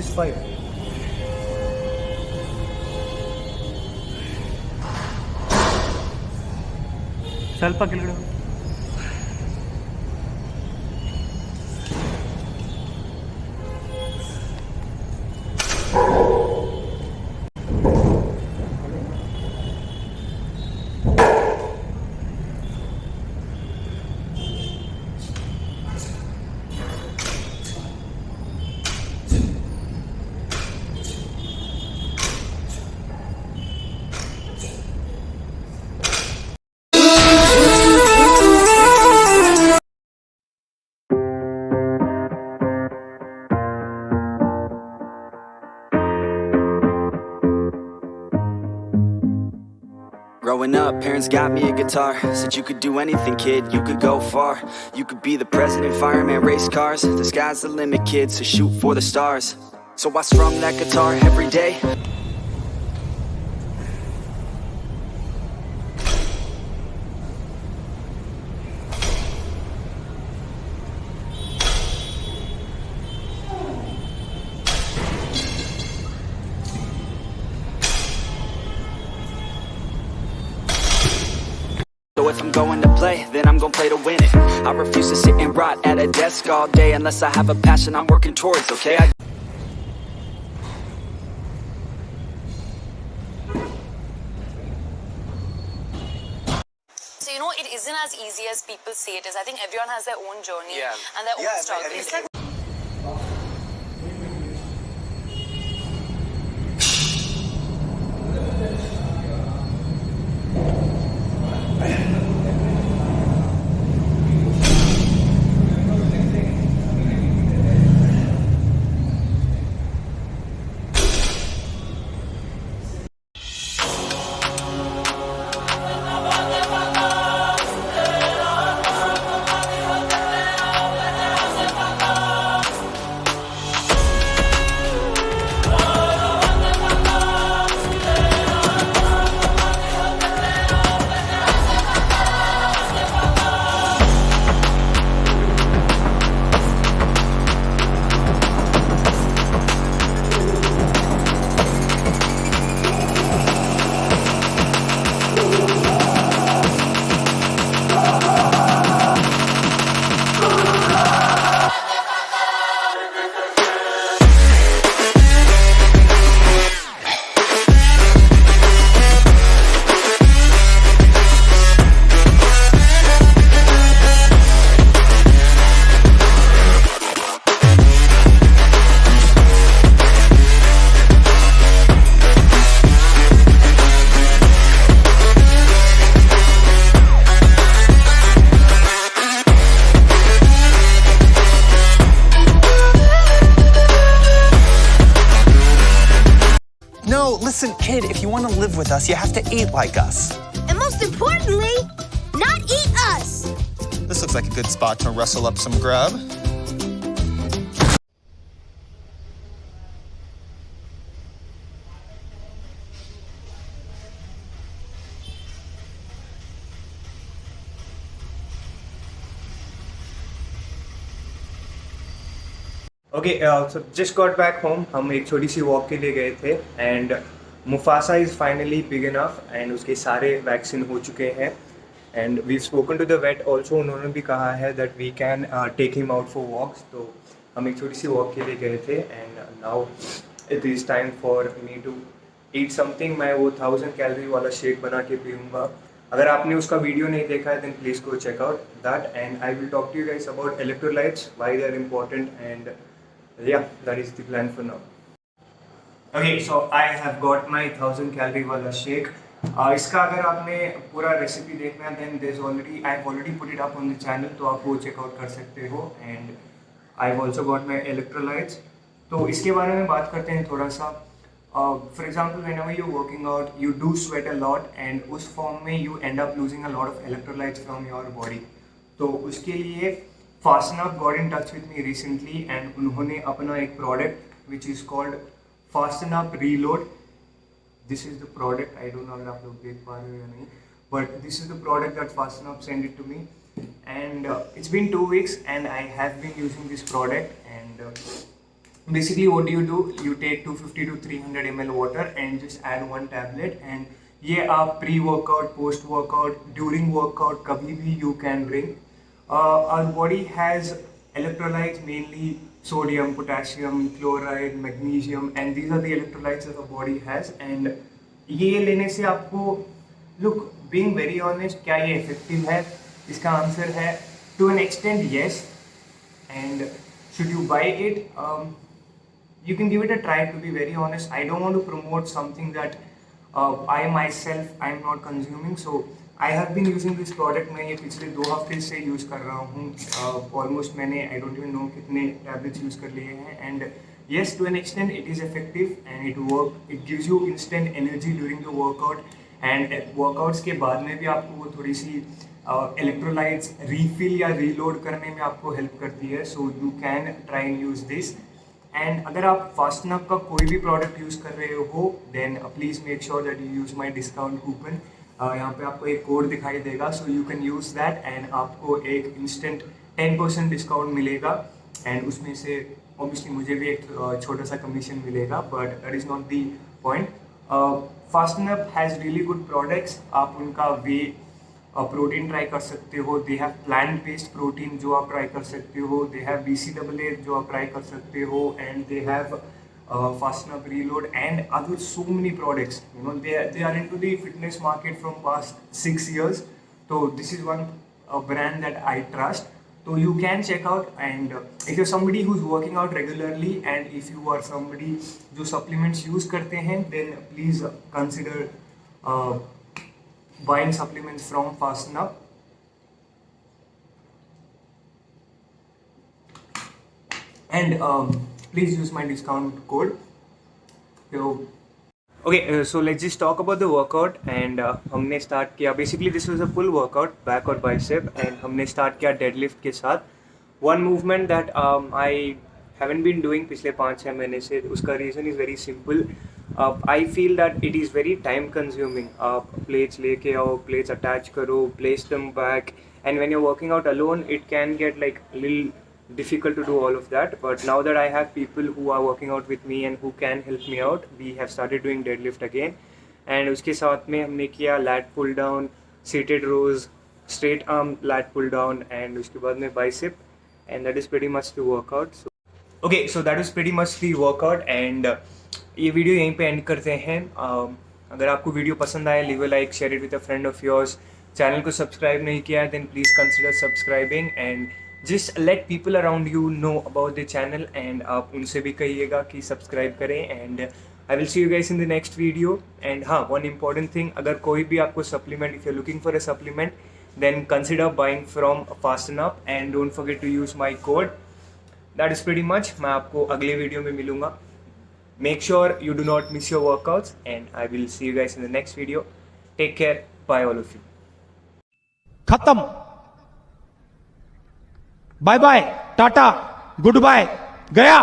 this 5? ಸ್ವಲ್ಪ ಕೆಳಗಡೆ Growing up, parents got me a guitar. Said you could do anything, kid, you could go far. You could be the president, fireman, race cars. The sky's the limit, kid, so shoot for the stars. So I strum that guitar every day. So if I'm going to play, then I'm gonna play to win it. I refuse to sit and rot at a desk all day unless I have a passion I'm working towards, okay? So you know, it isn't as easy as people say it is. I think everyone has their own journey and their own struggle. It's like No, listen, kid, if you want to live with us, you have to eat like us. And most importantly, not eat us. This looks like a good spot to rustle up some grub. Okay so just got back home. हम एक छोटी सी walk के लिए गए थे and Mufasa is finally big enough and उसके सारे वैक्सीन हो चुके हैं and we spoken to the vet also. उन्होंने भी कहा है that we can take him out for walks. तो हम एक छोटी सी वॉक के लिए गए थे and now it is time for me to eat something. मैं वो 1000 कैलोरी वाला शेक बना के पीऊँगा. अगर आपने उसका वीडियो नहीं देखा है then please go check out that and I will talk to you guys about electrolytes, why they are important and yeah, that is the plan for now. Okay, so I have got my 1000 calorie वाला shake. इसका अगर आपने पूरा recipe देखना है then there's already I've already put it up on the channel, तो आप वो चेकआउट कर सकते हो. and I've also got my electrolytes. तो इसके बारे में बात करते हैं थोड़ा सा. For example, whenever you're working out, you do sweat a lot and उस फॉर्म में you end up losing a lot of electrolytes from your body. तो उसके लिए Fastnap got in touch with me recently and उन्होंने अपना एक product which is called Fastnap Reload. This is the product. I don't know अगर आप लोग देख पा रहे हो या नहीं, but this is the product that Fastnap sent it to me and it's been 2 weeks and I have been using this product and basically what do, you take 250 to 300 ml water and just add one tablet, and ये आप pre workout, post workout, during workout कभी भी you can drink. Our body has electrolytes, mainly sodium, potassium, chloride, magnesium, and these are the electrolytes that the body has. And ये लेने से आपको, look, being very honest, क्या ये effective है? इसका आंसर है to an extent yes. And should you buy it? You can give it a try. To be very honest, I don't want to promote something that I myself I'm not consuming. So I have been using this product. मैं ये पिछले 2 हफ्ते से use कर रहा हूँ. Almost मैंने I don't even know कितने tablets यूज़ कर लिए हैं. And yes, to an extent it is effective and it work. It gives you instant energy during the workout. And workouts के बाद में भी आपको वो थोड़ी सी electrolytes refill या reload करने में आपको help करती है. So you can try and use this. And अगर आप फास्टन अप का कोई भी प्रोडक्ट यूज़ कर रहे हो then please make sure that you use my discount coupon. यहाँ पे आपको एक कोड दिखाई देगा, so you can use that and आपको एक इंस्टेंट 10% डिस्काउंट मिलेगा. एंड उसमें से ऑब्वियसली मुझे भी एक छोटा सा कमीशन मिलेगा, but that is not the point. Fasten up has really good products. आप उनका वे प्रोटीन ट्राई कर सकते हो. They have plant based protein जो आप ट्राई कर सकते हो. दे हैव BCAA जो आप ट्राई कर सकते हो. And they have Fast and Up reload and other so many products. You know they are into the fitness market from past 6 years. तो this is one brand that I trust. So you can check out, and if you're somebody who's working out regularly and if you are somebody जो supplements use करते हैं, then please consider buying supplements from Fasten Up. And please use my discount code. So let's just talk about the workout. And हमने start किया, basically this was a full workout, back और bicep, and हमने start किया deadlift के साथ. One movement that I haven't been doing पिछले 5-6 महीने से, उसका reason is very simple. I feel that it is very time consuming. आप plates लेके आओ, plates attach करो, place them back, and when you're working out alone it can get like a little difficult to do all of that. But now that I have people who are working out with me and who can help me out, we have started doing deadlift again. And उसके साथ में हमने किया lat pull down, seated rows, straight arm lat pull down, and उसके बाद में bicep, and that is pretty much the workout. So that is pretty much the workout. And ये video यहीं पे एंड करते हैं. अगर आपको वीडियो पसंद आया, leave a like, share it with a friend of yours. Channel को सब्सक्राइब नहीं किया है then please consider subscribing, and just let people around you know about the channel. And आप उनसे भी कहिएगा कि सब्सक्राइब करें. And I will see you guys in the next video. And हाँ, वन इंपॉर्टेंट थिंग, अगर कोई भी आपको supplement, if you are looking for a supplement, then consider buying from Fast and Up and don't forget to use my code. That is pretty much. मैं आपको अगले video में मिलूँगा. Make sure you do not miss your workouts, and I will see you guys in the next video. Take care. Bye all of you. खत्म. Bye bye, tata, goodbye, गया.